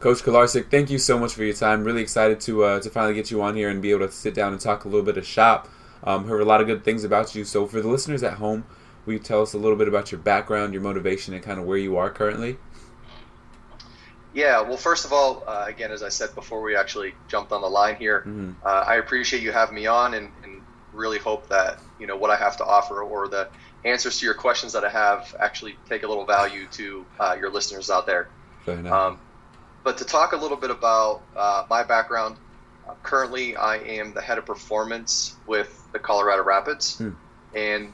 Coach Kolarcik, thank you so much for your time. Really excited to finally get you on here and be able to sit down and talk a little bit of shop. Heard a lot of good things about you. So for the listeners at home, will you tell us a little bit about your background, your motivation, and kind of where you are currently? Yeah, well, first of all, again, as I said before we actually jumped on the line here, I appreciate you having me on and really hope that, what I have to offer or the answers to your questions that I have actually take a little value to your listeners out there. Fair enough. But to talk a little bit about my background, currently I am the head of performance with the Colorado Rapids. And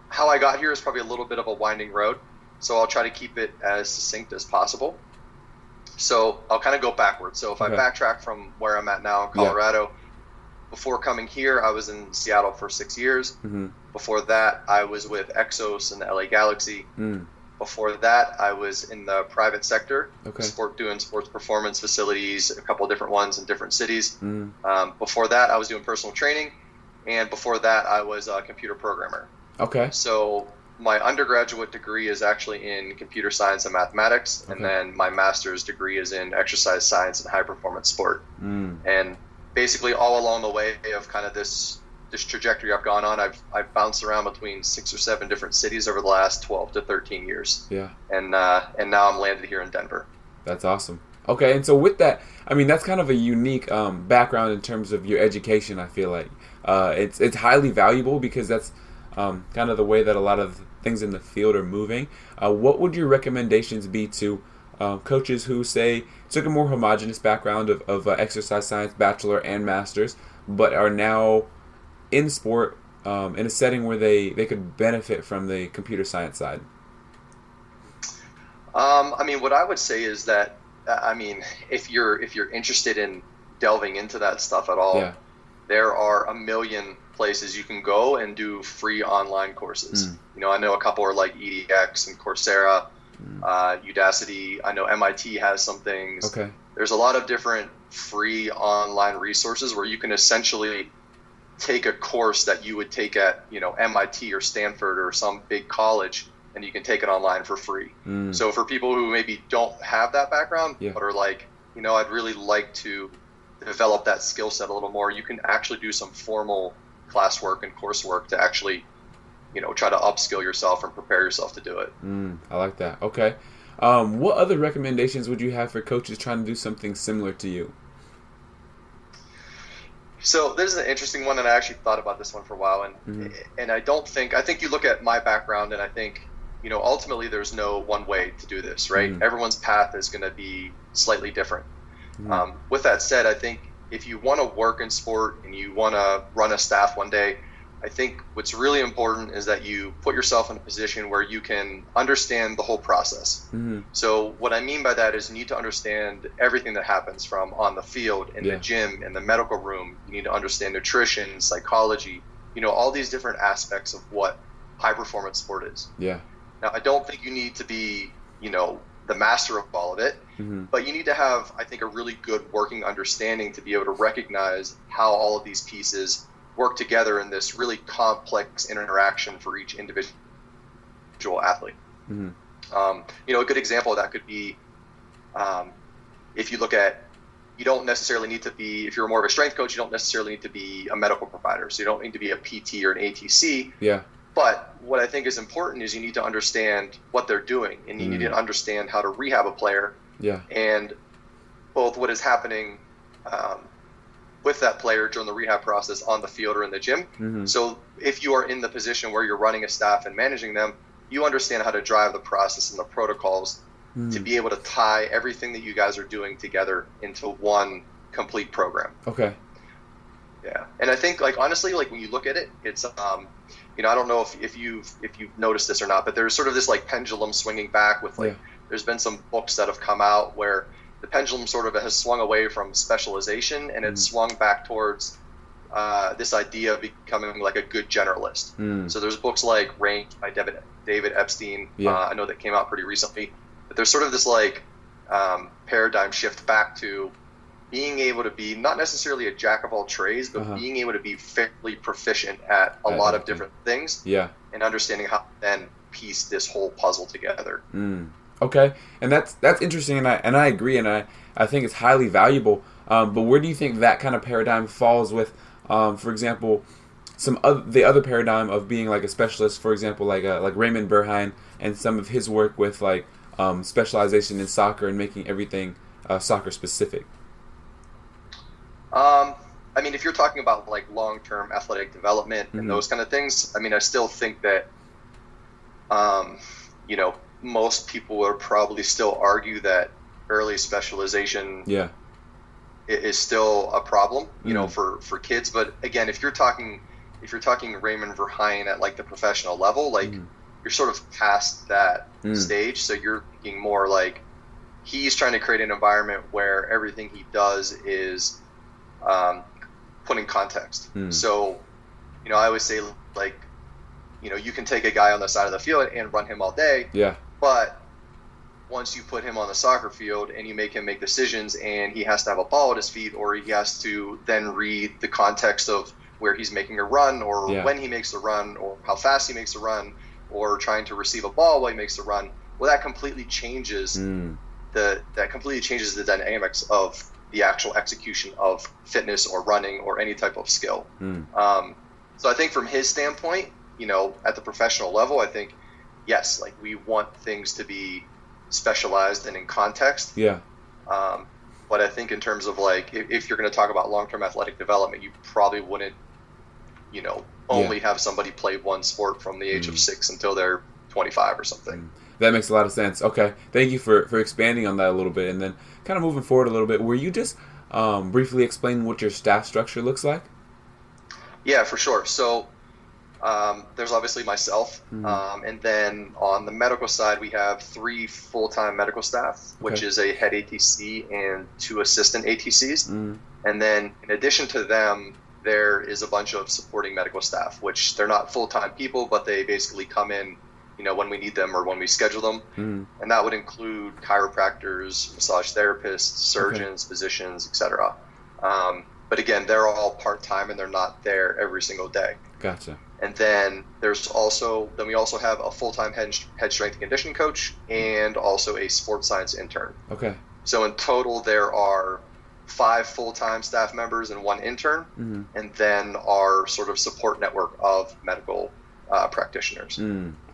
how I got here is probably a little bit of a winding road, so I'll try to keep it as succinct as possible. So I'll kind of go backwards. So if I backtrack from where I'm at now in Colorado, before coming here, I was in Seattle for 6 years. Before that, I was with Exos and the LA Galaxy. Before that, I was in the private sector, doing sports performance facilities, a couple of different ones in different cities. Before that, I was doing personal training. And before that, I was a computer programmer. So my undergraduate degree is actually in computer science and mathematics, and then my master's degree is in exercise science and high performance sport. And basically all along the way of kind of this trajectory I've gone on, I've bounced around between 6 or 7 different cities over the last 12 to 13 years. And now I'm landed here in Denver. That's awesome. Okay, and so with that, I mean, that's kind of a unique background in terms of your education, I feel like. It's highly valuable because that's kind of the way that a lot of things in the field are moving. What would your recommendations be to coaches who, say, took a more homogenous background of exercise science, bachelor and master's, but are now in sport in a setting where they could benefit from the computer science side? I mean, what I would say is that, if you're interested in delving into that stuff at all, there are a million places you can go and do free online courses. I know a couple are like EDX and Coursera, Udacity. I know MIT has some things. There's a lot of different free online resources where you can essentially take a course that you would take at MIT or Stanford or some big college, and you can take it online for free. So for people who maybe don't have that background but are like, I'd really like to develop that skill set a little more, you can actually do some formal classwork and coursework to actually try to upskill yourself and prepare yourself to do it. I like that. Okay. What other recommendations would you have for coaches trying to do something similar to you? So this is an interesting one, and I actually thought about this one for a while, and I think you look at my background, and I think, ultimately there's no one way to do this, right? Everyone's path is going to be slightly different. With that said, I think if you want to work in sport and you want to run a staff one day, I think what's really important is that you put yourself in a position where you can understand the whole process. So what I mean by that is you need to understand everything that happens from on the field, in the gym, in the medical room. You need to understand nutrition, psychology, all these different aspects of what high performance sport is. Now, I don't think you need to be, the master of all of it, but you need to have, I think, a really good working understanding to be able to recognize how all of these pieces work together in this really complex interaction for each individual athlete. A good example of that could be, if you look at, you don't necessarily need to be, if you're more of a strength coach, you don't necessarily need to be a medical provider. So you don't need to be a PT or an ATC. But what I think is important is you need to understand what they're doing, and you need to understand how to rehab a player. And both what is happening with that player during the rehab process on the field or in the gym. So if you are in the position where you're running a staff and managing them, you understand how to drive the process and the protocols to be able to tie everything that you guys are doing together into one complete program. And I think, honestly, when you look at it, it's I don't know if you've noticed this or not, but there's sort of this pendulum swinging back with there's been some books that have come out where the pendulum sort of has swung away from specialization, and it's swung back towards this idea of becoming a good generalist. So there's books like Range by David Epstein. I know that came out pretty recently, but there's sort of this paradigm shift back to being able to be not necessarily a jack of all trades, but being able to be fairly proficient at a lot of different things. And understanding how to then piece this whole puzzle together. Okay, and that's interesting, and I agree, and I think it's highly valuable. But where do you think that kind of paradigm falls with, for example, the other paradigm of being like a specialist, for example, like Raymond Burhine and some of his work with like specialization in soccer and making everything soccer specific. I mean, if you're talking about like long-term athletic development and those kind of things, I mean, I still think that, you know, most people would probably still argue that early specialization is still a problem, you know, for kids. But again, if you're talking Raymond Verheyen at like the professional level, like you're sort of past that stage. So you're thinking more like he's trying to create an environment where everything he does is put in context. So, you know, I always say like, you know, you can take a guy on the side of the field and run him all day. Yeah. But once you put him on the soccer field and you make him make decisions and he has to have a ball at his feet, or he has to then read the context of where he's making a run, or when he makes the run, or how fast he makes the run, or trying to receive a ball while he makes the run, well, that completely changes the dynamics of the actual execution of fitness or running or any type of skill. So I think from his standpoint, you know, at the professional level, I think, yes, like we want things to be specialized and in context. Yeah. But I think in terms of like, if you're going to talk about long-term athletic development, you probably wouldn't, you know, only have somebody play one sport from the age of 6 until they're 25 or something. That makes a lot of sense. Okay. Thank you for expanding on that a little bit. And then kind of moving forward a little bit, were you just briefly explain what your staff structure looks like? Yeah, for sure. So there's obviously myself. And then on the medical side, we have 3 full-time medical staff, which is a head ATC and 2 assistant ATCs. And then in addition to them, there is a bunch of supporting medical staff, which they're not full-time people, but they basically come in, you know, when we need them or when we schedule them. And that would include chiropractors, massage therapists, surgeons, physicians, etc. But again, they're all part-time and they're not there every single day. Gotcha. And then we also have a full-time head strength and conditioning coach and also a sports science intern. Okay. So in total, there are 5 full-time staff members and 1 intern, and then our sort of support network of medical practitioners.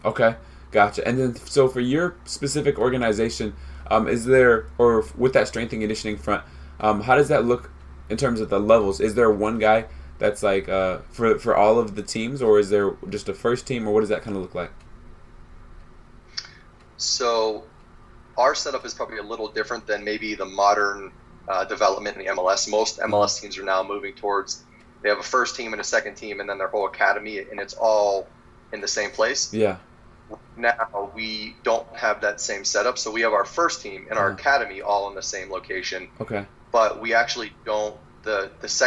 Okay, gotcha. And then, so for your specific organization, is there, or with that strength and conditioning front, how does that look in terms of the levels? Is there one guy that's like for all of the teams, or is there just a first team, or what does that kind of look like? So our setup is probably a little different than maybe the modern development in the MLS. Most MLS teams are now moving towards, they have a first team and a second team and then their whole academy, and it's all in the same place. Yeah. Now we don't have that same setup, so we have our first team and our academy all in the same location. Okay. But we actually don't, it's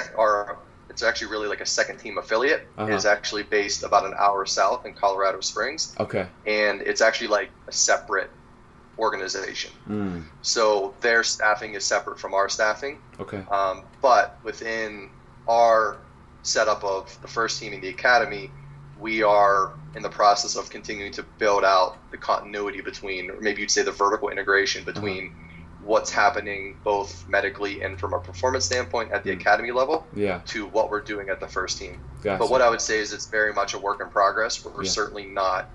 actually really like a second team affiliate is actually based about an hour south in Colorado Springs. Okay. And it's actually like a separate organization. So their staffing is separate from our staffing. Okay. But within our setup of the first team in the academy, we are in the process of continuing to build out the continuity between, or maybe you'd say the vertical integration between what's happening both medically and from a performance standpoint at the academy level to what we're doing at the first team. Gotcha. But what I would say is it's very much a work in progress. We're certainly not,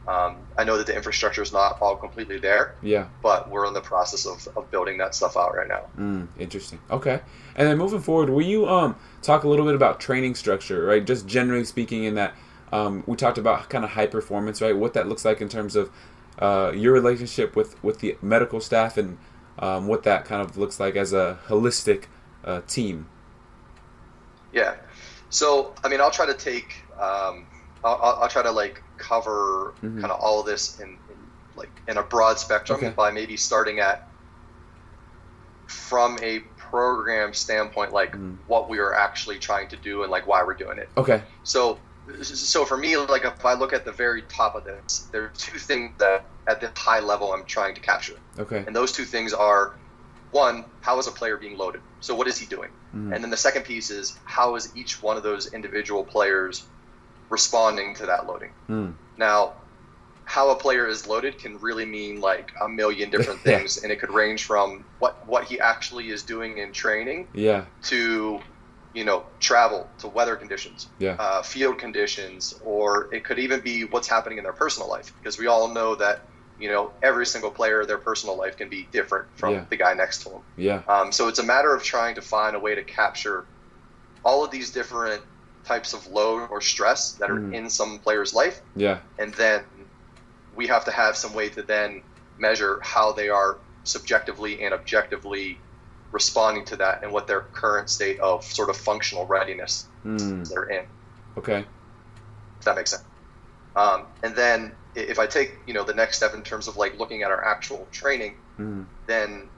I know that the infrastructure is not all completely there, but we're in the process of building that stuff out right now. Interesting. Okay. And then moving forward, will you talk a little bit about training structure, right? Just generally speaking, in that we talked about kind of high performance, right? What that looks like in terms of your relationship with the medical staff, and what that kind of looks like as a holistic team. Yeah. So, I mean, I'll try to take, I'll try to like cover kind of all of this in a broad spectrum by maybe starting at, from a program standpoint, like what we are actually trying to do and like why we're doing it. Okay. So for me, like if I look at the very top of this, there are 2 things that at the high level I'm trying to capture. Okay. And those 2 things are, 1, how is a player being loaded? So what is he doing? And then the second piece is, how is each one of those individual players responding to that loading? Now, how a player is loaded can really mean like a million different things, and it could range from what he actually is doing in training, to travel, to weather conditions, field conditions, or it could even be what's happening in their personal life, because we all know that every single player, their personal life can be different from the guy next to them. So it's a matter of trying to find a way to capture all of these different types of load or stress that are in some player's life. And then we have to have some way to then measure how they are subjectively and objectively responding to that and what their current state of sort of functional readiness they're in. Okay. If that makes sense. And then if I take, the next step in terms of like looking at our actual training, then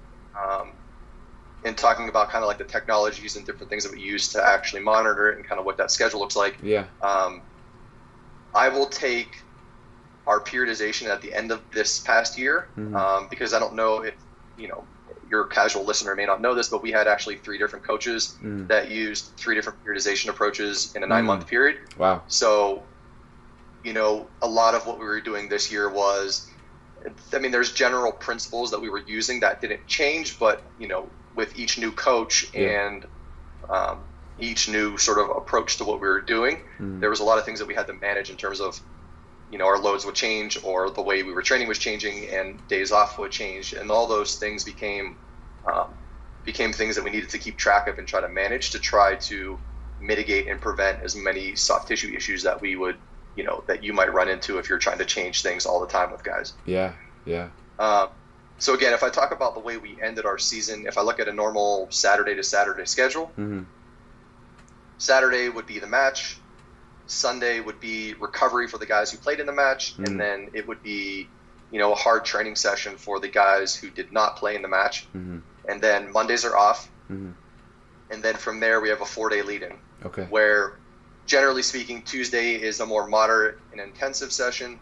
in talking about kind of like the technologies and different things that we use to actually monitor it and kind of what that schedule looks like. I will take our periodization at the end of this past year, because I don't know if, your casual listener may not know this, but we had actually 3 different coaches that used 3 different periodization approaches in a 9-month period. Wow. So, a lot of what we were doing this year was, there's general principles that we were using that didn't change, but, with each new coach and each new sort of approach to what we were doing, there was a lot of things that we had to manage in terms of, our loads would change, or the way we were training was changing, and days off would change, and all those things became things that we needed to keep track of and try to manage to try to mitigate and prevent as many soft tissue issues that we would, that you might run into if you're trying to change things all the time with guys. So again, if I talk about the way we ended our season, if I look at a normal Saturday to Saturday schedule, Saturday would be the match, Sunday would be recovery for the guys who played in the match, and then it would be, a hard training session for the guys who did not play in the match. And then Mondays are off. And then from there, we have a 4-day lead-in. Okay. Where, generally speaking, Tuesday is a more moderate and intensive session.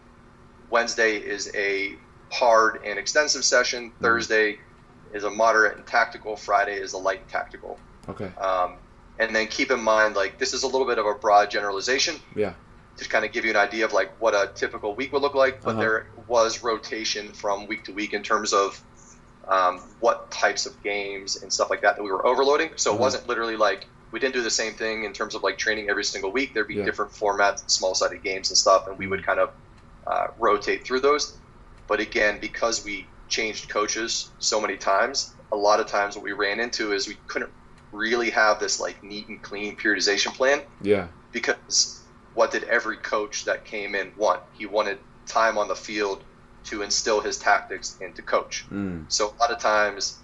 Wednesday is a hard and extensive session. Thursday is a moderate and tactical. Friday is a light and tactical. Okay. And then keep in mind, like, this is a little bit of a broad generalization. To kind of give you an idea of like what a typical week would look like, but there was rotation from week to week in terms of what types of games and stuff like that we were overloading. So it wasn't literally like we didn't do the same thing in terms of like training every single week. There'd be different formats, small-sided games and stuff, and we would kind of rotate through those. But again, because we changed coaches so many times, a lot of times what we ran into is we couldn't really have this like neat and clean periodization plan. Because what did every coach that came in want? He wanted time on the field to instill his tactics into coach. So a lot of times,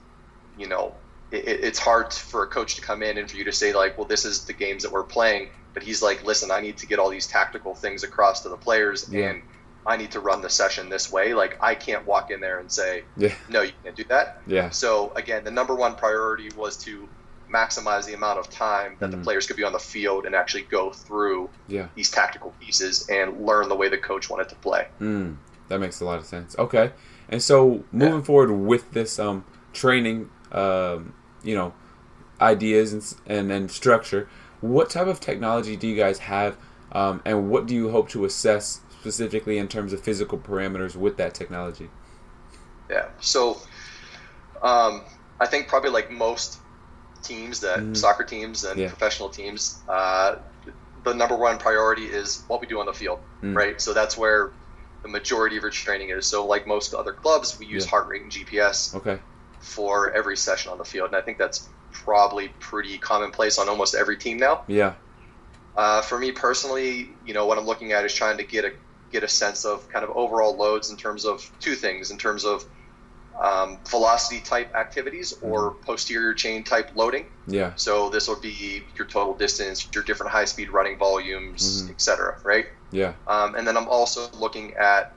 it's hard for a coach to come in and for you to say like, well, this is the games that we're playing. But he's like, listen, I need to get all these tactical things across to the players, and I need to run the session this way. Like, I can't walk in there and say, no, you can't do that. So again, the number one priority was to maximize the amount of time that the players could be on the field and actually go through these tactical pieces and learn the way the coach wanted to play. That makes a lot of sense. Okay. And so moving forward with this training, ideas and structure, what type of technology do you guys have, and what do you hope to assess specifically in terms of physical parameters with that technology? So I think probably like most teams, that soccer teams and professional teams, the number one priority is what we do on the field, right? So that's where the majority of your training is. So like most other clubs, we use heart rate and GPS for every session on the field, and I think that's probably pretty commonplace on almost every team now. For me personally, what I'm looking at is trying to get a sense of kind of overall loads in terms of 2 things, in terms of velocity type activities or posterior chain type loading. So this will be your total distance, your different high speed running volumes, etc. Right? And then I'm also looking at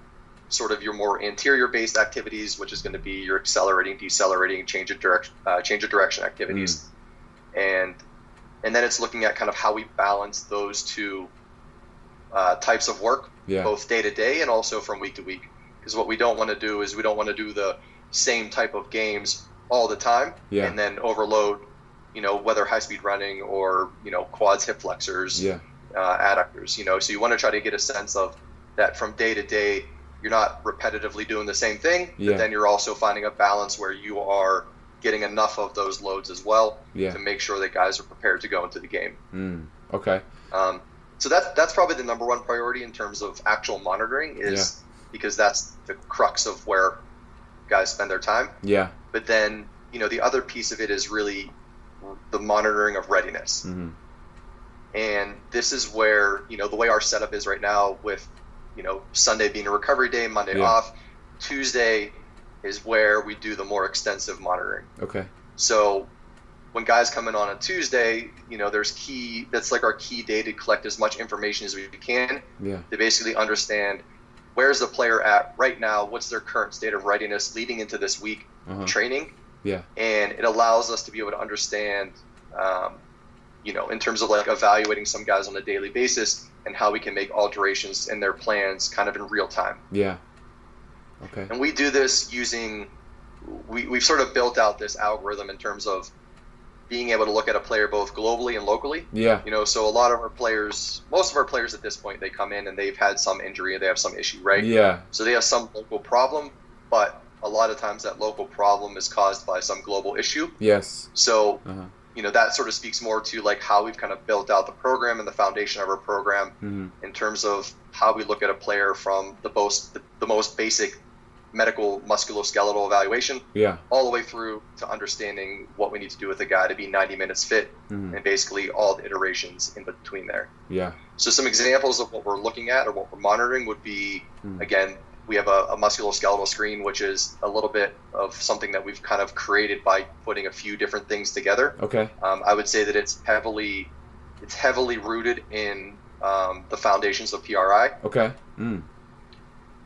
sort of your more anterior based activities, which is going to be your accelerating, decelerating, change of direction activities, and then it's looking at kind of how we balance those 2 types of work, both day to day and also from week to week. Because what we don't want to do is we don't want to do the same type of games all the time and then overload, whether high-speed running or, quads, hip flexors, adductors, so you want to try to get a sense of that from day to day, you're not repetitively doing the same thing, Yeah. but then you're also finding a balance where you are getting enough of those loads as well to make sure that guys are prepared to go into the game. Okay. So that's probably the number one priority in terms of actual monitoring is because that's the crux of where guys spend their time. Yeah. But then, the other piece of it is really the monitoring of readiness. And this is where, the way our setup is right now with, Sunday being a recovery day, Monday off, Tuesday is where we do the more extensive monitoring. Okay. So when guys come in on a Tuesday, that's like our key day to collect as much information as we can to basically understand where's the player at right now, what's their current state of readiness leading into this week training. Yeah. And it allows us to be able to understand, in terms of like evaluating some guys on a daily basis and how we can make alterations in their plans kind of in real time. Yeah. Okay. And we do this we've sort of built out this algorithm in terms of being able to look at a player both globally and locally. Yeah. So a lot of most of our players at this point, they come in and they've had some injury and they have some issue, right? Yeah. So they have some local problem, but a lot of times that local problem is caused by some global issue. Yes. So, that sort of speaks more to like how we've kind of built out the program and the foundation of our program in terms of how we look at a player from the most basic medical musculoskeletal evaluation all the way through to understanding what we need to do with the guy to be 90 minutes fit and basically all the iterations in between there. Yeah. So some examples of what we're looking at or what we're monitoring would be, again, we have a musculoskeletal screen, which is a little bit of something that we've kind of created by putting a few different things together. Okay. I would say that it's heavily rooted in the foundations of PRI. Okay. We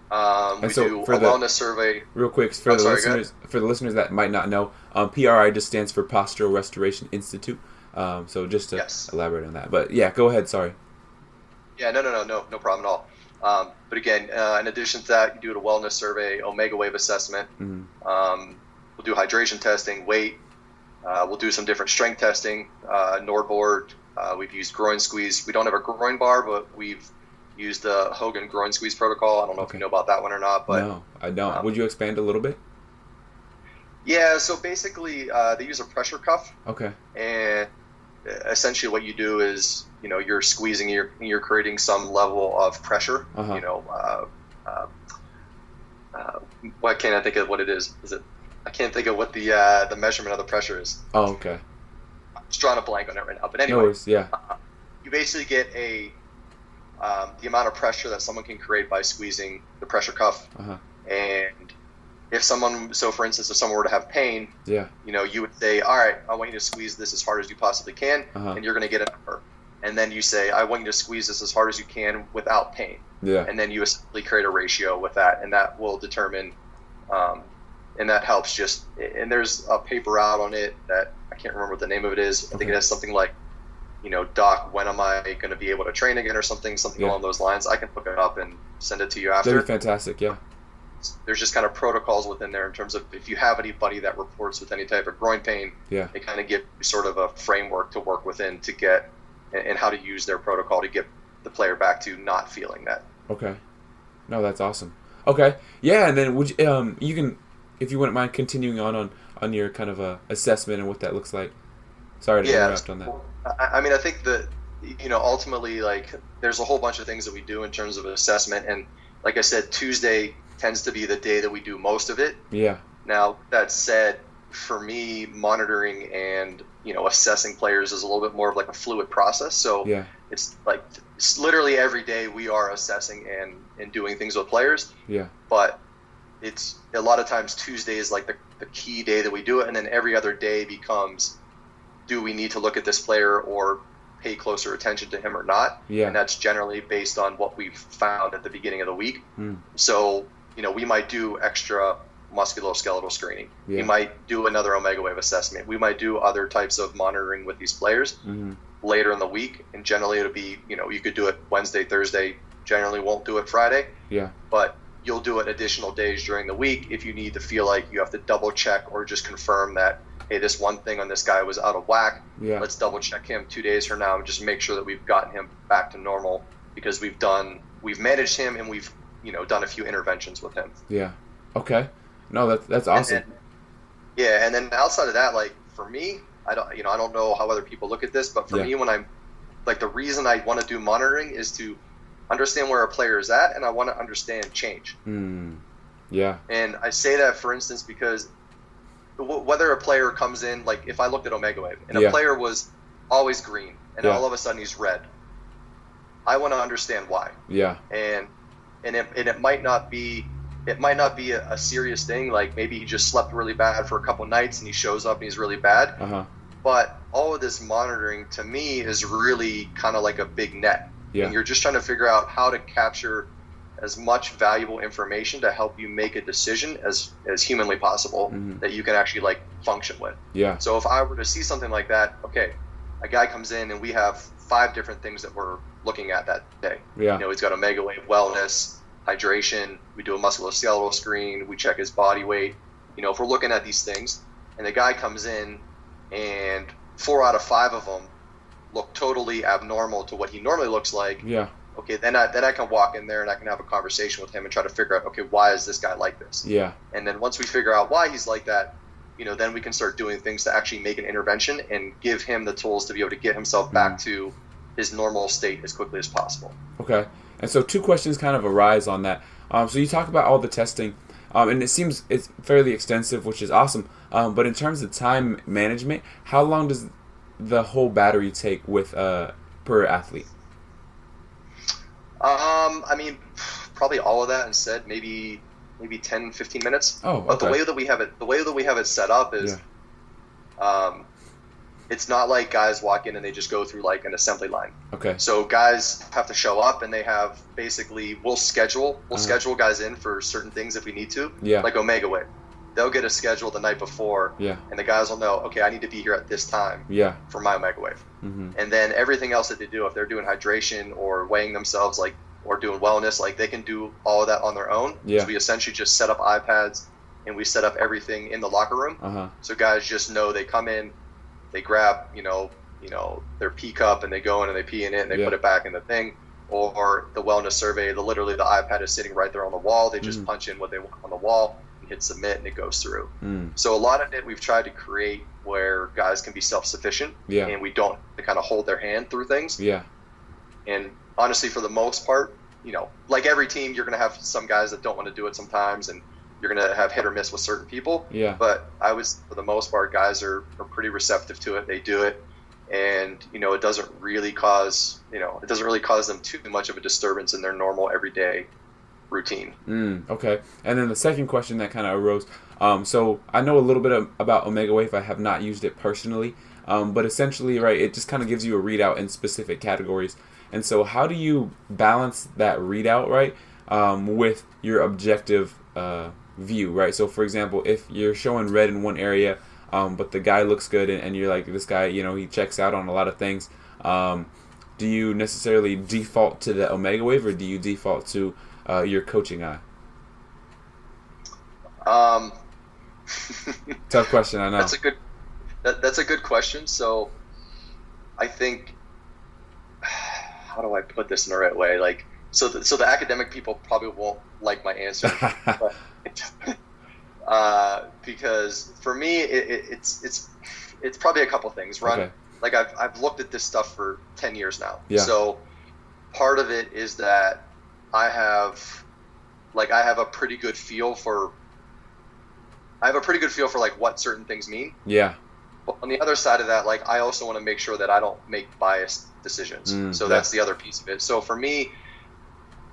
do a wellness survey. Real quick, for the listeners that might not know, PRI just stands for Postural Restoration Institute. So just to elaborate on that. But yeah, go ahead. Sorry. Yeah, no problem at all. But again, in addition to that, you do a wellness survey, omega wave assessment. We'll do hydration testing, weight. We'll do some different strength testing, NordBoard. We've used groin squeeze. We don't have a groin bar, but we've used the Hogan groin squeeze protocol. I don't know if you know about that one or not. But no, I don't. Would you expand a little bit? Yeah, so basically they use a pressure cuff. Okay. And essentially what you do is, you're squeezing, you're creating some level of pressure. Why can't I think of what it is? I can't think of what the measurement of the pressure is. Oh, okay. I'm just drawing a blank on it right now. But anyway, no worries, yeah. You basically get the amount of pressure that someone can create by squeezing the pressure cuff. And if someone, so for instance, if someone were to have pain, you would say, all right, I want you to squeeze this as hard as you possibly can, and you're going to get a number. And then you say, I want you to squeeze this as hard as you can without pain. Yeah. And then you essentially create a ratio with that, and that will determine, and that helps just, and there's a paper out on it that I can't remember what the name of it is. I think it has something like, Doc, when am I going to be able to train again or something along those lines. I can look it up and send it to you after. That'd be fantastic, yeah. There's just kind of protocols within there in terms of if you have anybody that reports with any type of groin pain, they kind of give you sort of a framework to work within to get, and how to use their protocol to get the player back to not feeling that. Okay. No, that's awesome. Okay. Yeah, and then would you, you can, if you wouldn't mind continuing on your kind of assessment and what that looks like. Sorry to interrupt on that. I mean, I think that, ultimately, like, there's a whole bunch of things that we do in terms of assessment. And like I said, Tuesday tends to be the day that we do most of it. Yeah. Now, that said, for me, monitoring and, assessing players is a little bit more of like a fluid process. So it's like literally every day we are assessing and doing things with players. Yeah. But it's a lot of times Tuesday is like the key day that we do it. And then every other day becomes, do we need to look at this player or pay closer attention to him or not? Yeah. And that's generally based on what we've found at the beginning of the week. So, we might do extra musculoskeletal screening. We might do another omega wave assessment. We might do other types of monitoring with these players later in the week. And generally it'll be, you could do it Wednesday, Thursday, generally won't do it Friday. Yeah. But you'll do it additional days during the week if you need to feel like you have to double check or just confirm that, hey, this one thing on this guy was out of whack. Yeah. Let's double check him 2 days from now and just make sure that we've gotten him back to normal because we've managed him and we've, done a few interventions with him. Yeah. Okay. No, that's awesome. And then outside of that, like for me, I don't know how other people look at this, but for me, when I'm like, the reason I want to do monitoring is to understand where a player is at, and I want to understand change. Yeah. And I say that, for instance, because whether a player comes in, like if I looked at Omega Wave and a player was always green and all of a sudden he's red, I want to understand why. Yeah. And it might not be a serious thing. Like maybe he just slept really bad for a couple nights and he shows up and he's really bad. But all of this monitoring to me is really kind of like a big net. Yeah. And you're just trying to figure out how to capture as much valuable information to help you make a decision as humanly possible that you can actually like function with. Yeah. So if I were to see something like that, okay, a guy comes in and we have 5 different things that we're looking at that day. Yeah. He's got Omega Wave wellness, hydration, we do a musculoskeletal screen, we check his body weight. If we're looking at these things and the guy comes in and 4 out of 5 of them look totally abnormal to what he normally looks like. Yeah. Okay, then I can walk in there and I can have a conversation with him and try to figure out, okay, why is this guy like this? Yeah. And then once we figure out why he's like that, then we can start doing things to actually make an intervention and give him the tools to be able to get himself back to his normal state as quickly as possible. Okay. And so 2 questions kind of arise on that. So you talk about all the testing, and it seems it's fairly extensive, which is awesome. But in terms of time management, how long does the whole battery take with per athlete? I mean, probably all of that instead, maybe 10, 15 minutes. Oh, okay. But the way that we have it set up is, it's not like guys walk in and they just go through like an assembly line. Okay. So guys have to show up and they have we'll schedule guys in for certain things if we need to. Yeah. Like Omega Wave. They'll get a schedule the night before. Yeah. And the guys will know, okay, I need to be here at this time. Yeah. For my Omega Wave. And then everything else that they do, if they're doing hydration or weighing themselves, like, or doing wellness, like they can do all of that on their own. Yeah. So we essentially just set up iPads and we set up everything in the locker room. So guys just know they come in, they grab, their pee cup and they go in and they pee in it and they put it back in the thing. Or the wellness survey, literally the iPad is sitting right there on the wall. They just punch in what they want on the wall and hit submit and it goes through. So a lot of it we've tried to create where guys can be self-sufficient and we don't have to kind of hold their hand through things. Yeah. And honestly, for the most part, like every team, you're going to have some guys that don't want to do it sometimes, and you're going to have hit or miss with certain people. Yeah. But for the most part, guys are pretty receptive to it. They do it, and it doesn't really cause them too much of a disturbance in their normal everyday routine. Okay. And then the second question that kind of arose. So I know a little bit about Omega Wave. I have not used it personally, but essentially, right, it just kind of gives you a readout in specific categories. And so how do you balance that readout, right, with your objective view, right? So, for example, if you're showing red in one area, but the guy looks good and you're like, this guy, he checks out on a lot of things, do you necessarily default to the Omega Wave or do you default to your coaching eye? Tough question, I know. That's a good question. So I think, how do I put this in the right way? Like, so the academic people probably won't like my answer, but, because for me, it's probably a couple things. Okay. Like I've looked at this stuff for 10 years now. Yeah. So part of it is that I have a pretty good feel for like what certain things mean. Yeah. But on the other side of that, like I also want to make sure that I don't make biased decisions. So that's the other piece of it. So for me,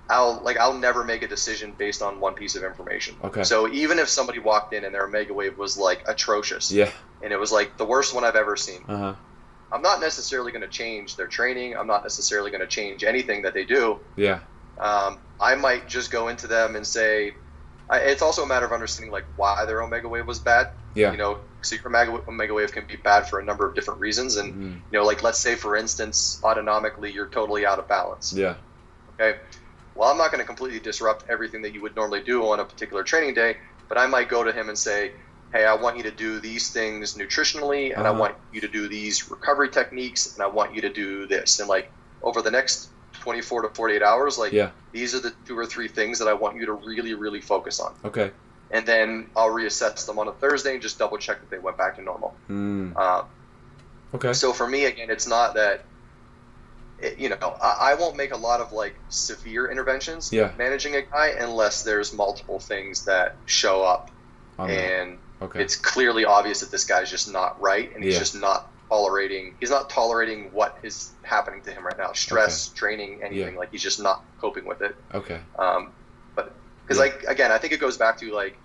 I'll never make a decision based on one piece of information. Okay. So even if somebody walked in and their Omega Wave was like atrocious, and it was like the worst one I've ever seen, I'm not necessarily going to change their training. I'm not necessarily going to change anything that they do. Yeah. I might just go into them and say, it's also a matter of understanding like why their Omega Wave was bad. Yeah. So your Omega Wave can be bad for a number of different reasons. And, like let's say for instance, autonomically, you're totally out of balance. Yeah. Okay. Well, I'm not going to completely disrupt everything that you would normally do on a particular training day, but I might go to him and say, hey, I want you to do these things nutritionally, and I want you to do these recovery techniques, and I want you to do this. And like over the next 24 to 48 hours, like Yeah. these are the 2 or 3 things that I want you to really, really focus on. Okay. And then I'll reassess them on a Thursday and just double check that they went back to normal. Okay. So for me, again, it's not that, I won't make a lot of like severe interventions managing a guy unless there's multiple things that show up and it's clearly obvious that this guy's just not right, and he's just not tolerating what is happening to him right now. Stress, training, anything. Like he's just not coping with it. Okay. But because I think it goes back to like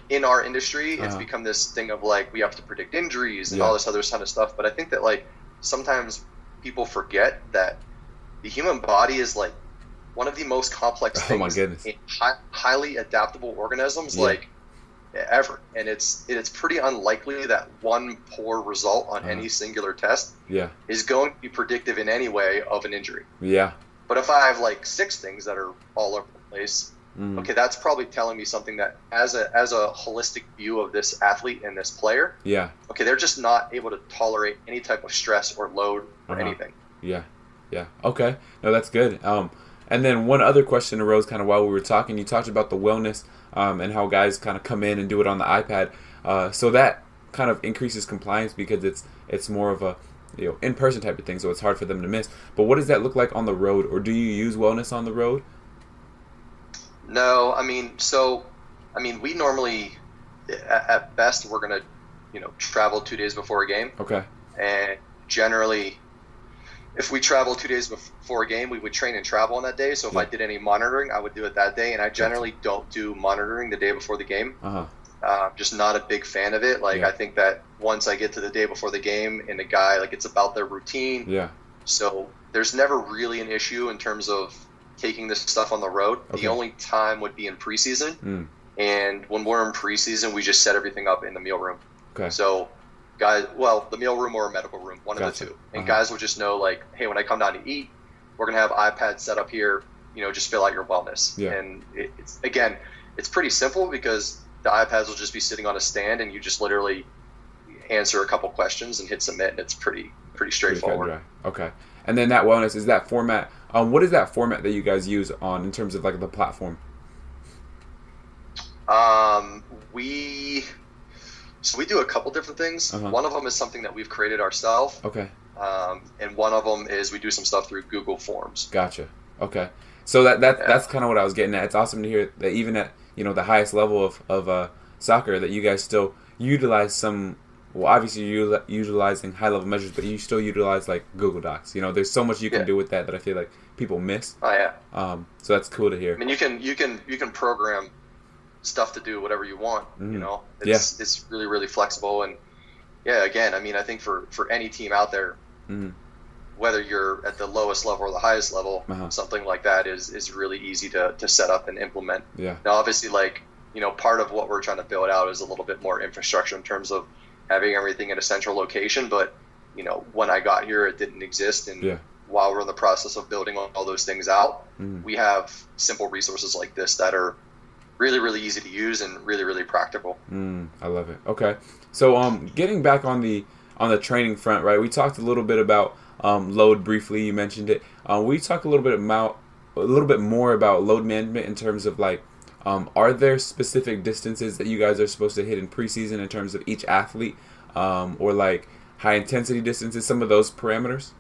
in our industry, it's become this thing of like we have to predict injuries and all this other kind of stuff. But I think that like sometimes people forget that the human body is like one of the most complex things in highly adaptable organisms like ever, and it's pretty unlikely that one poor result on any singular test is going to be predictive in any way of an injury. But if I have like 6 things that are all over the place, okay, that's probably telling me something that as a holistic view of this athlete and this player, okay, they're just not able to tolerate any type of stress or load or anything. Okay, no, that's good. And then one other question arose kind of while we were talking. You talked about the wellness and how guys kind of come in and do it on the iPad. So that kind of increases compliance because it's more of a in-person type of thing, so it's hard for them to miss. But what does that look like on the road, or do you use wellness on the road? No, I mean, we normally, at best, we're gonna, travel 2 days before a game. Okay. And generally, if we travel 2 days before a game, we would train and travel on that day. So if I did any monitoring, I would do it that day. And I generally don't do monitoring the day before the game. Just not a big fan of it. Like I think that once I get to the day before the game and the guy, like it's about their routine. So there's never really an issue in terms of taking this stuff on the road. The only time would be in preseason. And when we're in preseason, we just set everything up in the meal room. So guys, the meal room or a medical room, one of the two. And guys will just know like, hey, when I come down to eat, we're going to have iPads set up here, just fill out your wellness. And it's pretty simple because the iPads will just be sitting on a stand and you just literally answer a couple questions and hit submit, and it's pretty straightforward. Okay. And then that wellness, is that format, what is that format that you guys use in terms of like the platform? So we do a couple different things. One of them is something that we've created ourselves. Okay. And one of them is we do some stuff through Google Forms. Gotcha. Okay. So that's kind of what I was getting at. It's awesome to hear that even at the highest level of soccer, that you guys still utilize some. Well, obviously you're utilizing high level measures, but you still utilize like Google Docs. There's so much you can do with that I feel like people miss. Oh yeah. So that's cool to hear. I mean, you can program stuff to do whatever you want. It's really, really flexible. And again, I mean, I think for any team out there, whether you're at the lowest level or the highest level, something like that is really easy to set up and implement. Now, obviously, like, part of what we're trying to build out is a little bit more infrastructure in terms of having everything in a central location. But, when I got here, it didn't exist. And while we're in the process of building all those things out, we have simple resources like this that are really, really easy to use and really, really practical. I love it. Okay. So getting back on the training front, right? We talked a little bit about load briefly. You mentioned it. We talk a little bit more about load management in terms of like, are there specific distances that you guys are supposed to hit in preseason in terms of each athlete, or like high intensity distances, some of those parameters?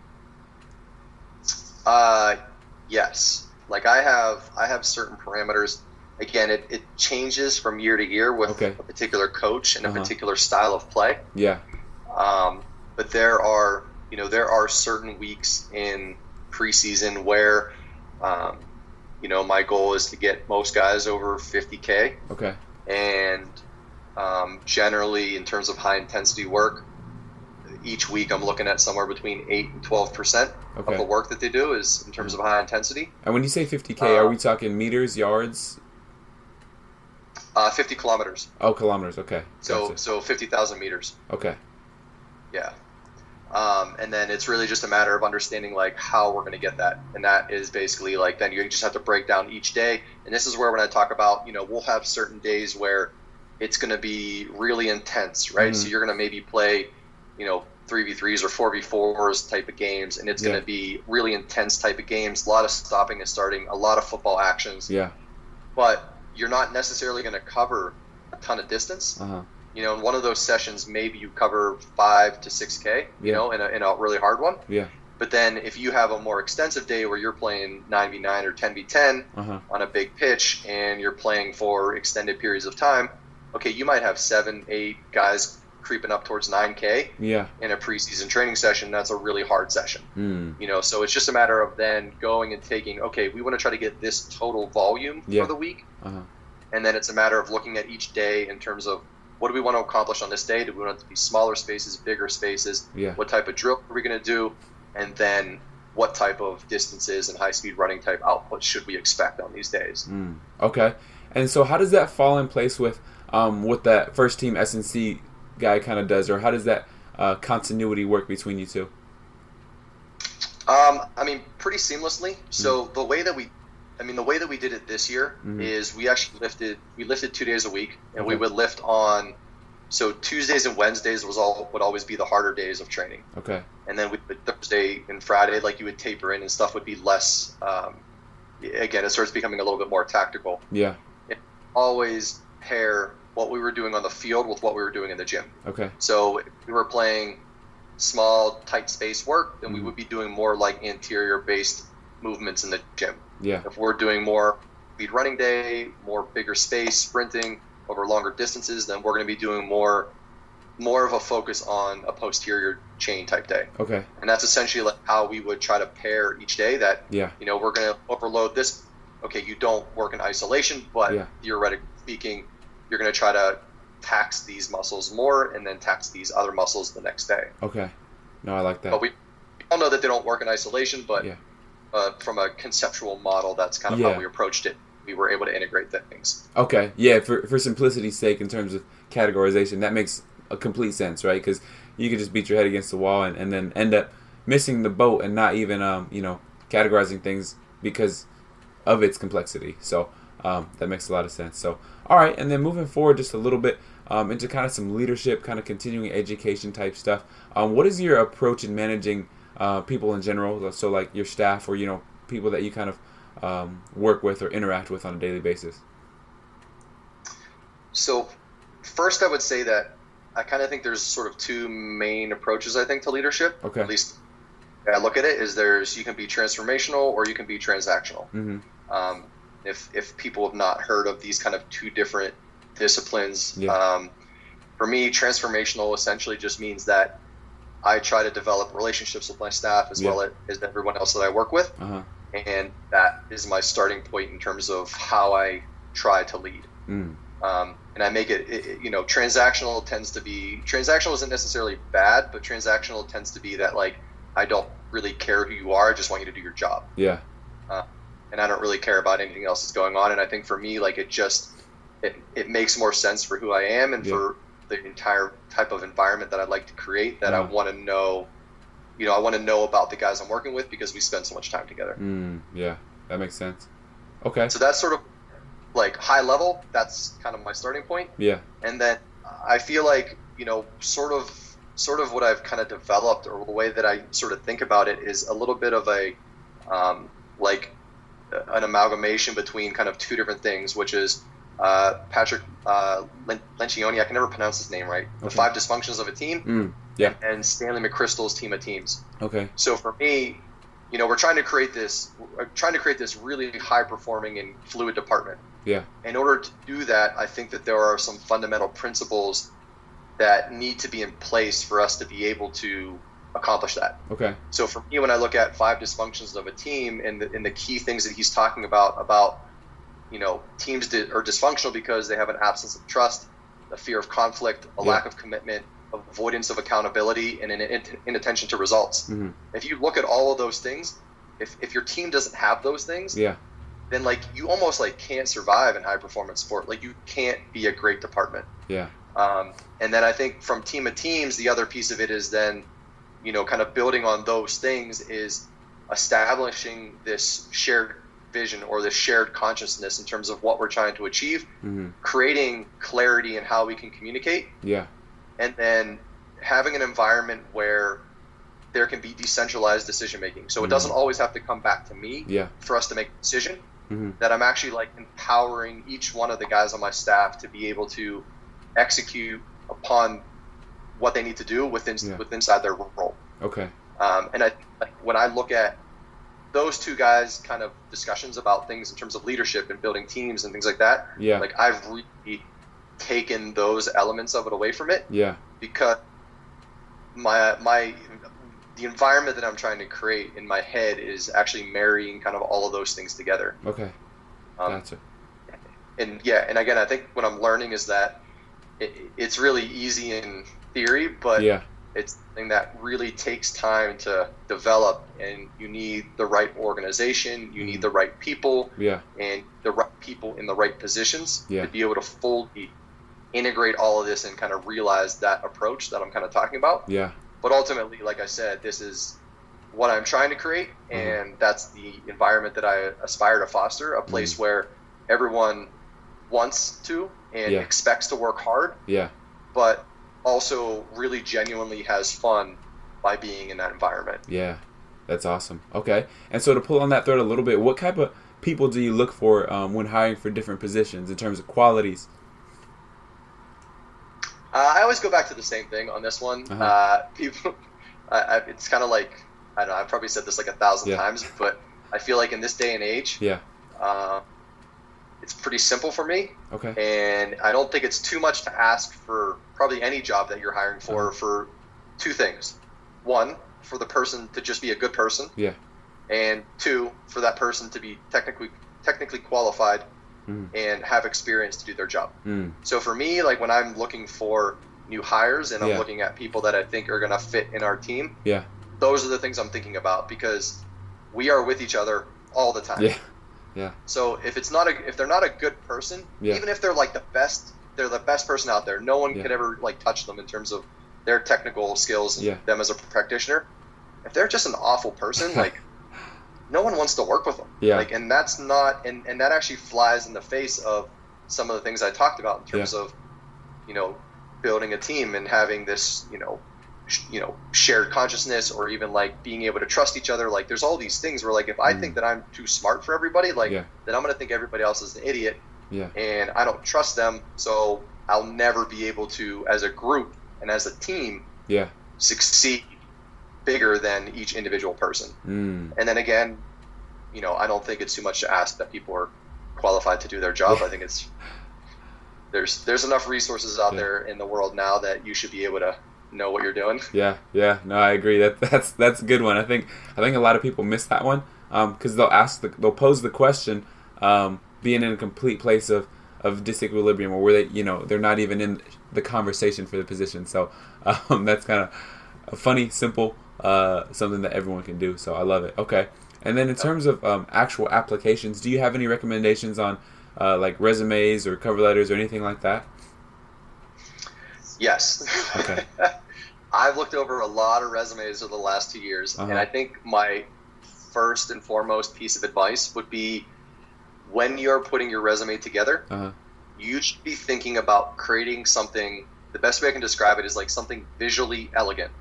Yes. Like I have certain parameters. Again, it changes from year to year with a particular coach and a particular style of play. But there are certain weeks in preseason where, my goal is to get most guys over 50K. Okay. And generally, in terms of high intensity work, each week I'm looking at somewhere between 8 and 12% of the work that they do is in terms of high intensity. And when you say 50K, are we talking meters, yards? 50 kilometers. Oh, kilometers. Okay. Gotcha. So 50,000 meters. Okay. Yeah. And then it's really just a matter of understanding like how we're going to get that. And that is basically like, then you just have to break down each day. And this is where when I talk about, we'll have certain days where it's going to be really intense, right? So you're going to maybe play, 3v3s or 4v4s type of games, and it's going to be really intense type of games, a lot of stopping and starting, a lot of football actions. Yeah. But you're not necessarily going to cover a ton of distance. You know, in one of those sessions, maybe you cover 5 to 6K, you know, in a really hard one. Yeah. But then if you have a more extensive day where you're playing 9v9 or 10v10 on a big pitch and you're playing for extended periods of time, okay, you might have 7, 8 guys creeping up towards 9K in a preseason training session. That's a really hard session. You know, so it's just a matter of then going and taking, okay, we want to try to get this total volume for the week. And then it's a matter of looking at each day in terms of, what do we want to accomplish on this day? Do we want it to be smaller spaces, bigger spaces? What type of drill are we going to do? And then what type of distances and high-speed running type output should we expect on these days? Okay. And so how does that fall in place with what that first team S&C guy kind of does, or how does that continuity work between you two? I mean, pretty seamlessly. So the way that we did it this year is we actually lifted 2 days a week, and we would lift on, so Tuesdays and Wednesdays would always be the harder days of training. Okay. And then Thursday and Friday, like, you would taper in and stuff would be less, again, it starts becoming a little bit more tactical. Yeah. It always pair what we were doing on the field with what we were doing in the gym. Okay. So if we were playing small, tight space work, then we would be doing more like interior-based movements in the gym. Yeah. If we're doing more speed running day, more bigger space, sprinting over longer distances, then we're going to be doing more of a focus on a posterior chain type day. Okay. And that's essentially like how we would try to pair each day that, you know, we're going to overload this. Okay, you don't work in isolation, but theoretically speaking, you're going to try to tax these muscles more and then tax these other muscles the next day. Okay. No, I like that. But we all know that they don't work in isolation, but from a conceptual model, that's kind of how we approached it. We were able to integrate things. Okay. Yeah, for simplicity's sake, in terms of categorization, that makes a complete sense, right? Because you could just beat your head against the wall and then end up missing the boat and not even, you know, categorizing things because of its complexity. So that makes a lot of sense. So, all right. And then moving forward just a little bit into kind of some leadership, kind of continuing education type stuff. What is your approach in managing people in general? So like your staff or, you know, people that you kind of work with or interact with on a daily basis? So first I would say that I kind of think there's sort of two main approaches, I think, to leadership. Okay. At least I look at it is you can be transformational or you can be transactional. If people have not heard of these kind of two different disciplines, for me, transformational essentially just means that I try to develop relationships with my staff as well as everyone else that I work with. And that is my starting point in terms of how I try to lead. And I make it, you know, transactional isn't necessarily bad, but transactional tends to be that, like, I don't really care who you are. I just want you to do your job. Yeah. And I don't really care about anything else that's going on. And I think for me, like, it makes more sense for who I am and for the entire type of environment that I'd like to create, that I want to know, you know, I want to know about the guys I'm working with because we spend so much time together. Yeah, that makes sense. Okay. So that's sort of like high level. That's kind of my starting point. Yeah. And then I feel like, you know, sort of what I've kind of developed, or the way that I sort of think about it, is a little bit of a like an amalgamation between kind of two different things, which is Patrick Lencioni, I can never pronounce his name right. The 5 dysfunctions of a team. And Stanley McChrystal's team of teams. Okay. So for me, you know, we're trying to create this really high performing and fluid department. Yeah. In order to do that, I think that there are some fundamental principles that need to be in place for us to be able to accomplish that. Okay. So for me, when I look at 5 dysfunctions of a team and the key things that he's talking about, you know, teams are dysfunctional because they have an absence of trust, a fear of conflict, a lack of commitment, avoidance of accountability, and an inattention to results. If you look at all of those things, if your team doesn't have those things, then, like, you almost, like, can't survive in high performance sport. Like, you can't be a great department. Yeah. And then I think from team of teams, the other piece of it is then, you know, kind of building on those things is establishing this shared vision or this shared consciousness in terms of what we're trying to achieve, creating clarity in how we can communicate. Yeah. And then having an environment where there can be decentralized decision making. So it doesn't always have to come back to me for us to make a decision. That I'm actually like empowering each one of the guys on my staff to be able to execute upon what they need to do inside their role. Okay. And when I look at those two guys' kind of discussions about things in terms of leadership and building teams and things like that, like I've really taken those elements of it away from it. Because the environment that I'm trying to create in my head is actually marrying kind of all of those things together. Okay. Gotcha. And again, I think what I'm learning is that it's really easy in theory, but it's something that really takes time to develop, and you need the right organization, you need the right people, and the right people in the right positions to be able to fully integrate all of this and kind of realize that approach that I'm kind of talking about. But ultimately, like I said, this is what I'm trying to create, and that's the environment that I aspire to foster, a place where everyone wants to and expects to work hard, but also really genuinely has fun by being in that environment. Yeah, that's awesome. Okay, and so to pull on that thread a little bit, what type of people do you look for when hiring for different positions in terms of qualities? I always go back to the same thing on this one. People, it's kind of like, I don't know, I've probably said this like 1,000 times, but I feel like in this day and age, it's pretty simple for me. Okay. And I don't think it's too much to ask for probably any job that you're hiring for two things. One, for the person to just be a good person. And two, for that person to be technically qualified and have experience to do their job. So for me, like when I'm looking for new hires and I'm looking at people that I think are going to fit in our team, those are the things I'm thinking about, because we are with each other all the time. So if they're not a good person, even if they're like they're the best person out there, no one could ever like touch them in terms of their technical skills and them as a practitioner. If they're just an awful person, like no one wants to work with them. Like, and that's not, and that actually flies in the face of some of the things I talked about in terms of, building a team and having this, shared consciousness, or even like being able to trust each other. Like there's all these things where like, if I think that I'm too smart for everybody, like then I'm going to think everybody else is an idiot and I don't trust them. So I'll never be able to, as a group and as a team, succeed bigger than each individual person. And then again, I don't think it's too much to ask that people are qualified to do their job. I think it's there's enough resources out there in the world now that you should be able to know what you're doing. No, I agree. That's a good one. I think a lot of people miss that one because they'll pose the question being in a complete place of disequilibrium, or where they're not even in the conversation for the position. So that's kind of a funny, simple something that everyone can do. So I love it. Okay. And then in terms of actual applications, do you have any recommendations on like resumes or cover letters or anything like that? Yes. Okay. I've looked over a lot of resumes over the last 2 years, and I think my first and foremost piece of advice would be, when you're putting your resume together, you should be thinking about creating something. The best way I can describe it is like something visually elegant.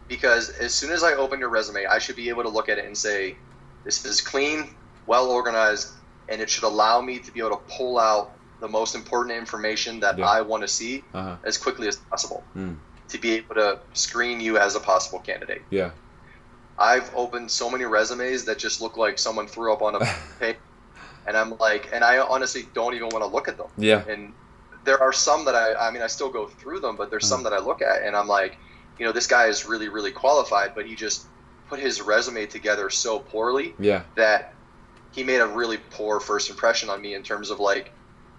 Because as soon as I open your resume, I should be able to look at it and say, this is clean, well organized, and it should allow me to be able to pull out the most important information that I want to see as quickly as possible to be able to screen you as a possible candidate. I've opened so many resumes that just look like someone threw up on a page, and I'm like, and I honestly don't even want to look at them. And there are some that I still go through them, but there's some that I look at and I'm like, this guy is really, really qualified, but he just put his resume together so poorly that he made a really poor first impression on me in terms of like,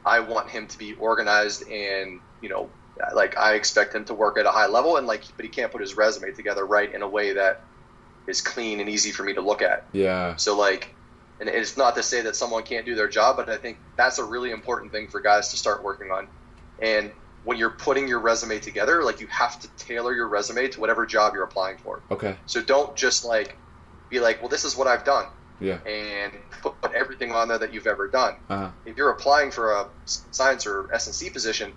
I want him to be organized and, like I expect him to work at a high level, and like, but he can't put his resume together right in a way that is clean and easy for me to look at. So like, and it's not to say that someone can't do their job, but I think that's a really important thing for guys to start working on. And when you're putting your resume together, like you have to tailor your resume to whatever job you're applying for. Okay. So don't just like be like, well, this is what I've done. And put everything on there that you've ever done. If you're applying for a science or S&C position,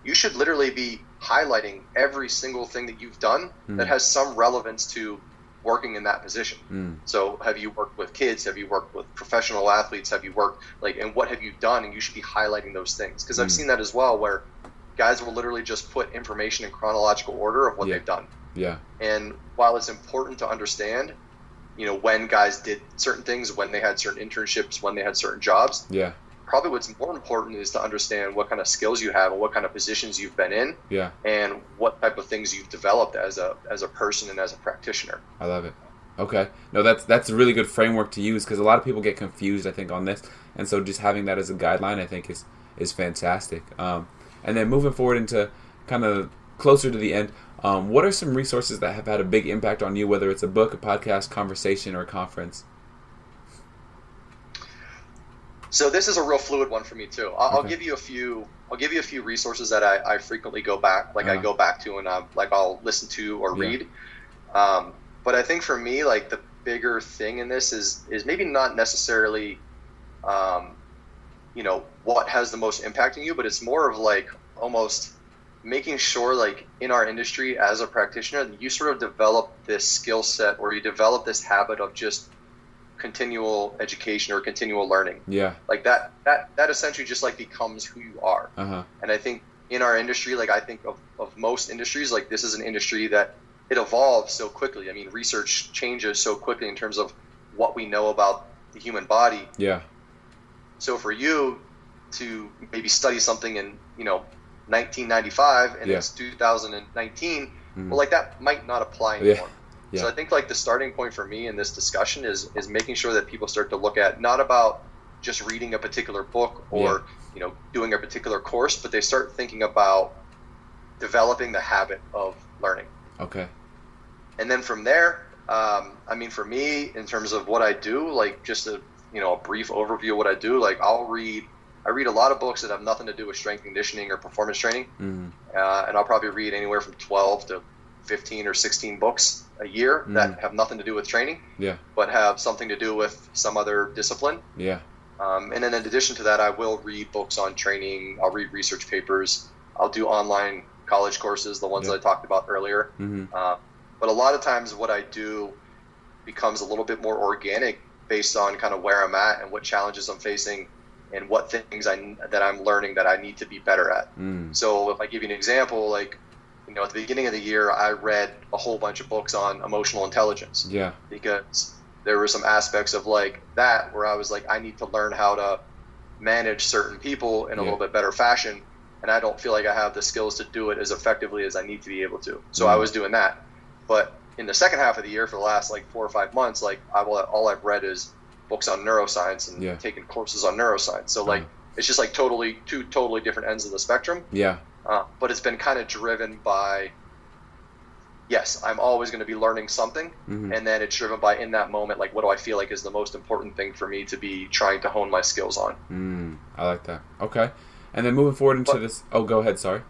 you should literally be highlighting every single thing that you've done that has some relevance to working in that position. So have you worked with kids? Have you worked with professional athletes? Have you worked and what have you done? And you should be highlighting those things, because I've seen that as well, where guys will literally just put information in chronological order of what they've done. Yeah. And while it's important to understand, when guys did certain things, when they had certain internships, when they had certain jobs, probably what's more important is to understand what kind of skills you have and what kind of positions you've been in, and what type of things you've developed as a person and as a practitioner. I love it. Okay. No, that's a really good framework to use, because a lot of people get confused, I think, on this. And so just having that as a guideline, I think, is fantastic. And then moving forward into kind of closer to the end, what are some resources that have had a big impact on you, whether it's a book, a podcast, conversation, or a conference? So this is a real fluid one for me too. I'll give you a few. I'll give you a few resources that I frequently go back, I go back to, and I'll listen to or read. But I think for me, the bigger thing in this is maybe not necessarily, what has the most impact on you, but it's more of almost making sure in our industry as a practitioner, you sort of develop this skill set, or you develop this habit of just continual education or continual learning. That essentially just becomes who you are. And I think in our industry, I think of most industries, this is an industry that it evolves so quickly. I mean, research changes so quickly in terms of what we know about the human body. So for you to maybe study something in 1995 and it's 2019, well, that might not apply anymore. So I think the starting point for me in this discussion is making sure that people start to look at not about just reading a particular book or doing a particular course, but they start thinking about developing the habit of learning. Okay. And then from there, for me, in terms of what I do, just a brief overview of what I do, I read a lot of books that have nothing to do with strength conditioning or performance training, and I'll probably read anywhere from 12 to 15 or 16 books a year that have nothing to do with training, but have something to do with some other discipline. And then in addition to that, I will read books on training. I'll read research papers. I'll do online college courses, the ones that I talked about earlier. But a lot of times what I do becomes a little bit more organic based on kind of where I'm at and what challenges I'm facing and what things that I'm learning that I need to be better at. So if I give you an example, at the beginning of the year, I read a whole bunch of books on emotional intelligence. Because there were some aspects of that where I was I need to learn how to manage certain people in a little bit better fashion, and I don't feel like I have the skills to do it as effectively as I need to be able to. So I was doing that. But in the second half of the year, for the last 4 or 5 months, all I've read is books on neuroscience and taken courses on neuroscience. So it's just two totally different ends of the spectrum. But it's been kind of driven by, yes, I'm always going to be learning something. And then it's driven by, in that moment, what do I feel like is the most important thing for me to be trying to hone my skills on. I like that. Okay. And then moving forward into this, go ahead. Sorry.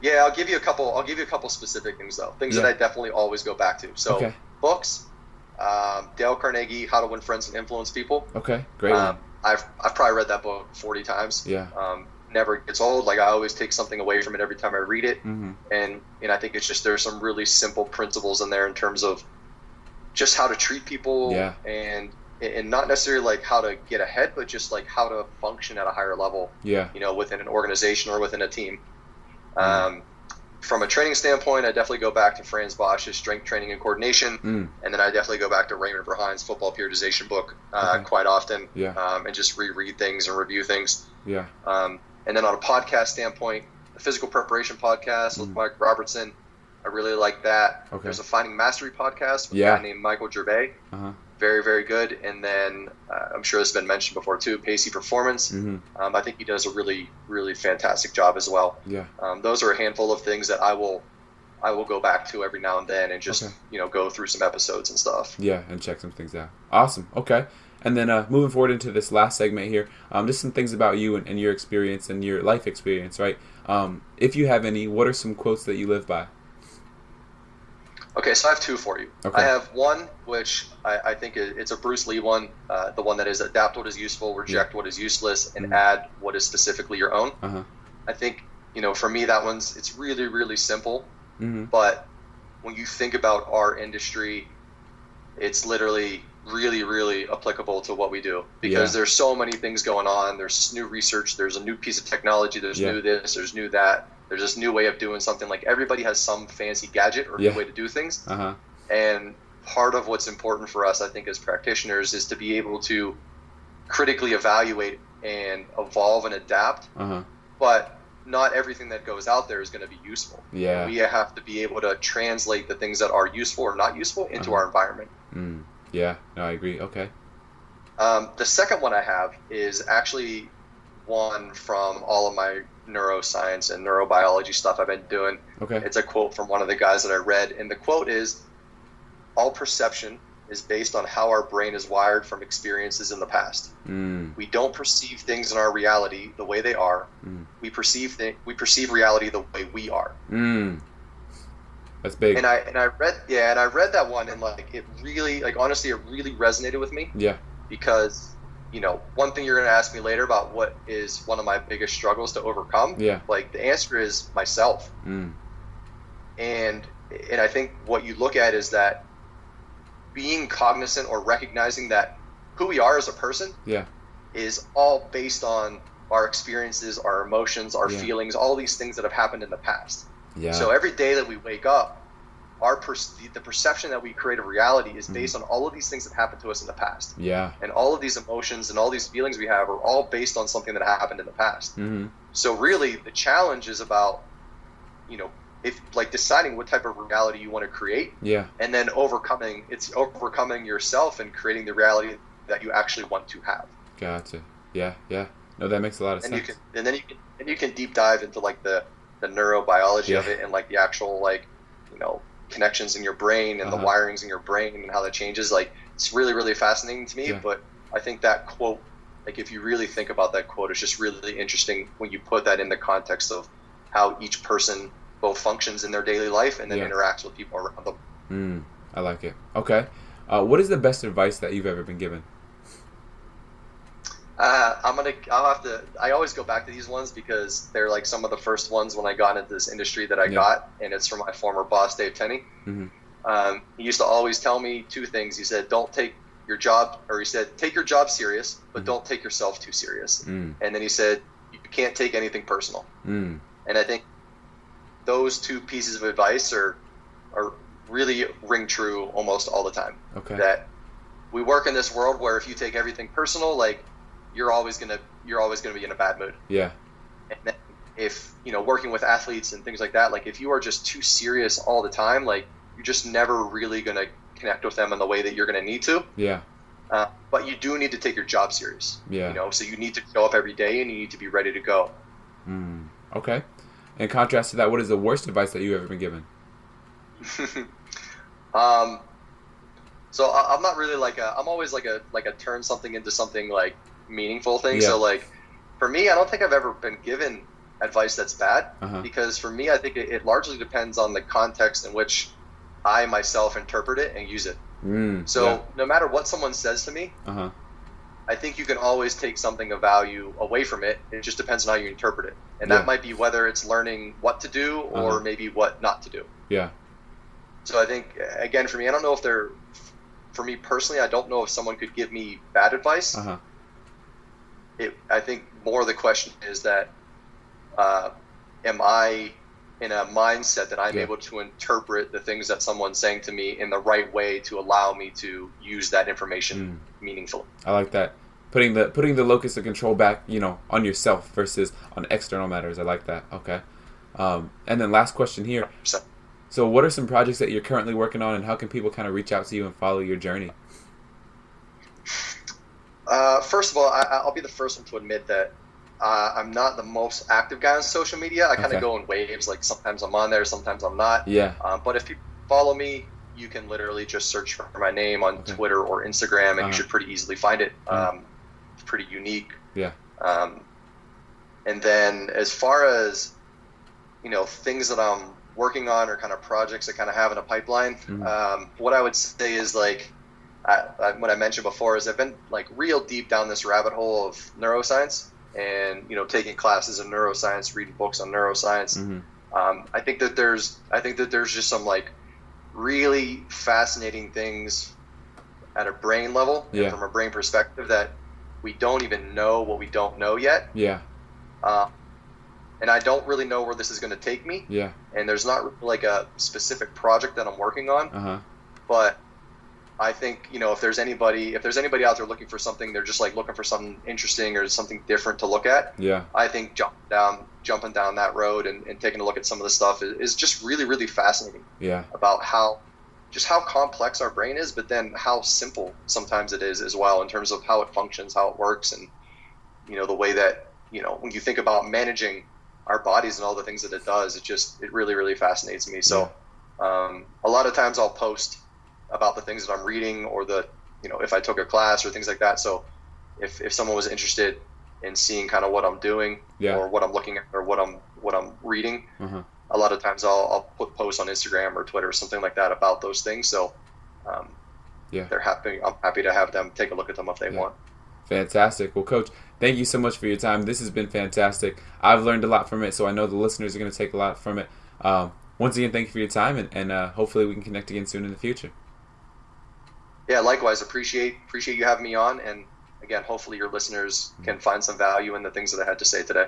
Yeah, I'll give you a couple specific things though. Things that I definitely always go back to. So books, Dale Carnegie, How to Win Friends and Influence People. Okay, great one. I've probably read that book 40 times. Never gets old. I always take something away from it every time I read it. And I think it's just, there's some really simple principles in there in terms of just how to treat people and not necessarily how to get ahead, but just how to function at a higher level, within an organization or within a team. From a training standpoint, I definitely go back to Franz Bosch's Strength Training and Coordination, and then I definitely go back to Raymond Verheijen's Football Periodization book quite often, and just reread things and review things. And then on a podcast standpoint, the Physical Preparation Podcast with Mike Robertson, I really like that. There's a Finding Mastery podcast with a guy named Michael Gervais. Very, very good. And then I'm sure this has been mentioned before too, Pacey Performance. I think he does a really, really fantastic job as well. Those are a handful of things that I will go back to every now and then and just go through some episodes and stuff. And check some things out. Awesome. Okay. And then moving forward into this last segment here, just some things about you and your experience and your life experience, right? If you have any, what are some quotes that you live by? Okay, so I have two for you. I have one, which I think it's a Bruce Lee one, the one that is adapt what is useful, reject what is useless, and add what is specifically your own. I think for me, it's really, really simple. Mm-hmm. But when you think about our industry, it's literally really, really applicable to what we do, because there's so many things going on. There's new research, there's a new piece of technology, there's new this, there's new that, there's this new way of doing something. Like, everybody has some fancy gadget or new way to do things. And part of what's important for us, I think, as practitioners, is to be able to critically evaluate and evolve and adapt. But not everything that goes out there is going to be useful. We have to be able to translate the things that are useful or not useful into our environment. Yeah, no, I agree. Okay. The second one I have is actually one from all of my neuroscience and neurobiology stuff I've been doing. Okay. It's a quote from one of the guys that I read, and the quote is, "All perception is based on how our brain is wired from experiences in the past. We don't perceive things in our reality the way they are. We perceive reality the way we are." That's big. And I read that one, and it really, honestly, it really resonated with me. Yeah. Because, one thing you're going to ask me later about what is one of my biggest struggles to overcome. Yeah. The answer is myself. And I think what you look at is that being cognizant or recognizing that who we are as a person is all based on our experiences, our emotions, our feelings, all these things that have happened in the past. So every day that we wake up, the perception that we create of reality is based on all of these things that happened to us in the past. And all of these emotions and all these feelings we have are all based on something that happened in the past. So really, the challenge is about, if deciding what type of reality you want to create, and then overcoming yourself and creating the reality that you actually want to have. Gotcha. Yeah. No, that makes a lot of sense. You can deep dive into the neurobiology of it, and the actual connections in your brain and the wirings in your brain and how that changes. It's really, really fascinating to me. But I think that quote, if you really think about that quote, it's just really interesting when you put that in the context of how each person both functions in their daily life and then interacts with people around them. I like it. Okay. What is the best advice that you've ever been given? I always go back to these ones because they're some of the first ones when I got into this industry that I got, and it's from my former boss, Dave Tenney. He used to always tell me two things. He said, take your job serious, but don't take yourself too serious. And then he said, you can't take anything personal. And I think those two pieces of advice are really ring true almost all the time. Okay. That we work in this world where if you take everything personal, you're always gonna be in a bad mood. Yeah. And then if working with athletes and things like that, if you are just too serious all the time, you're just never really gonna connect with them in the way that you're gonna need to. Yeah. But you do need to take your job serious. Yeah. So you need to show up every day and you need to be ready to go. Okay. In contrast to that, what is the worst advice that you've ever been given? So I'm not really I'm always a turn something into something meaningful thing. Yeah. So for me, I don't think I've ever been given advice that's bad, because for me, I think it largely depends on the context in which I myself interpret it and use it. So no matter what someone says to me, I think you can always take something of value away from it. It just depends on how you interpret it. And that might be whether it's learning what to do or maybe what not to do. Yeah. So I think, again, for me, I don't know if for me personally, I don't know if someone could give me bad advice. I think more the question is that, am I in a mindset that I'm able to interpret the things that someone's saying to me in the right way to allow me to use that information meaningfully. I like that. Putting the locus of control back, on yourself versus on external matters. I like that. Okay. And then last question here. 100%. So what are some projects that you're currently working on, and how can people kind of reach out to you and follow your journey? First of all, I'll be the first one to admit that I'm not the most active guy on social media. I kind of go in waves. Sometimes I'm on there, sometimes I'm not. Yeah. But if people follow me, you can literally just search for my name on Twitter or Instagram, and you should pretty easily find it. It's pretty unique. Yeah. And then as far as things that I'm working on or kind of projects I kind of have in a pipeline, what I would say is what I mentioned before is I've been real deep down this rabbit hole of neuroscience. and taking classes in neuroscience, reading books on neuroscience. I think that there's just some like really fascinating things at a brain level and from a brain perspective that we don't even know what we don't know yet. And I don't really know where this is going to take me. And there's not like a specific project that I'm working on. But I think, if there's anybody out there looking for something, they're just like looking for something interesting or something different to look at. I think jumping down that road and taking a look at some of the stuff is just really, really fascinating. About how complex our brain is, but then how simple sometimes it is as well in terms of how it functions, how it works, and the way that when you think about managing our bodies and all the things that it does, it really, really fascinates me. So a lot of times I'll post about the things that I'm reading or if I took a class or things like that. So if someone was interested in seeing kind of what I'm doing or what I'm looking at or what I'm reading, a lot of times I'll put posts on Instagram or Twitter or something like that about those things. So I'm happy to have them take a look at them if they want. Fantastic. Well, Coach, thank you so much for your time. This has been fantastic. I've learned a lot from it, so I know the listeners are going to take a lot from it. Once again, thank you for your time, and hopefully we can connect again soon in the future. Yeah, likewise. Appreciate you having me on, and again, hopefully your listeners can find some value in the things that I had to say today.